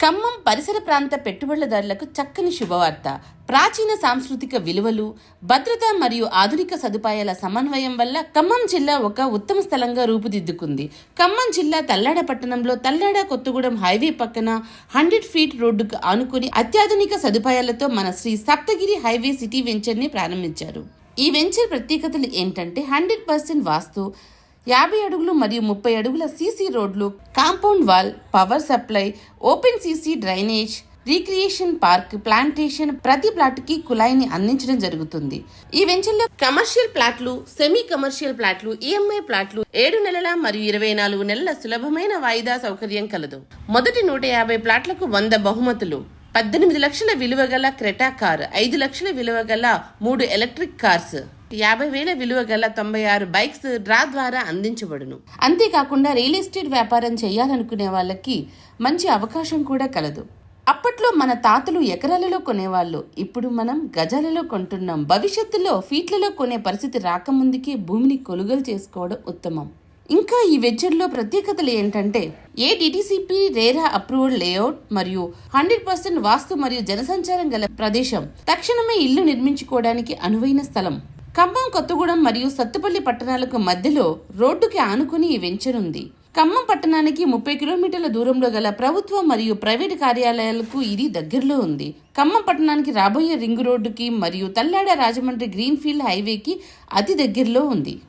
ఖమ్మం పరిసర ప్రాంత పెట్టుబడులదారులకు చక్కని శుభవార్త. ప్రాచీన సాంస్కృతిక విలువలు, భద్రత మరియు ఆధునిక సదుపాయాల సమన్వయం వల్ల ఖమ్మం జిల్లా ఒక ఉత్తమ స్థలంగా రూపుదిద్దుకుంది. ఖమ్మం జిల్లా తల్లాడ పట్టణంలో తల్లాడ కొత్తగూడెం హైవే పక్కన 100 ఫీట్ రోడ్డుకు ఆనుకుని అత్యాధునిక సదుపాయాలతో మన Shri Saptagiri highway city venture ని ప్రారంభించారు. ఈ వెంచర్ ప్రత్యేకతలు ఏంటంటే 100% వాస్తు, 50 అడుగులు మరియు 30 అడుగుల సీసీ రోడ్లు, compound wall, power supply, open CC drainage, recreation park, plantation, ప్రతి ప్లాట్ కి కుళాయిని అందించడం జరుగుతుంది. ఈ వెంచర్లో కమర్షియల్ ప్లాట్లు, సెమీ కమర్షియల్ ప్లాట్లు, ఈఎంఐ ప్లాట్లు, 7 నెలల మరియు 24 నెలల సులభమైన వాయిదా సౌకర్యం కలదు. మొదటి 150 ప్లాట్లకు 100 బహుమతులు, 18 లక్షల విలువ గల క్రెటా కార్, 5 లక్షల విలువ గల 3 ఎలక్ట్రిక్ కార్స్, 50,000 విలువ గల 96 బైక్స్ డ్రా ద్వారా అందించబడును. అంతేకాకుండా రియల్ ఎస్టేట్ వ్యాపారం చేయాలనుకునే వాళ్ళకి మంచి అవకాశం కూడా కలదు. అప్పట్లో మన తాతలు ఎకరాలలో కొనేవాళ్ళు, ఇప్పుడు మనం గజాలలో కొంటున్నాం. భవిష్యత్తులో ఫీట్లలో కొనే పరిస్థితి రాకముందుకే భూమిని కొనుగోలు చేసుకోవడం ఉత్తమం. ఇంకా ఈ వెంచర్లో ప్రత్యేకతలు ఏంటంటే ఏడిటిసిపి రేరా అప్రూవల్ లేఅవుట్ మరియు 100% వాస్తు మరియు జనసంచారం గల ప్రదేశం. తక్షణమే ఇల్లు నిర్మించుకోవడానికి అనువైన స్థలం. ఖమ్మం, కొత్తగూడెం మరియు సత్తుపల్లి పట్టణాలకు మధ్యలో రోడ్డుకి ఆనుకుని ఈ వెంచర్ ఉంది. ఖమ్మం పట్టణానికి 30 కిలోమీటర్ల దూరంలో గల ప్రభుత్వ మరియు ప్రైవేటు కార్యాలయాలకు ఇది దగ్గరలో ఉంది. ఖమ్మం పట్టణానికి రాబోయే రింగ్ రోడ్డుకి మరియు తల్లాడ రాజమండ్రి గ్రీన్ఫీల్డ్ హైవేకి అతి దగ్గరలో ఉంది.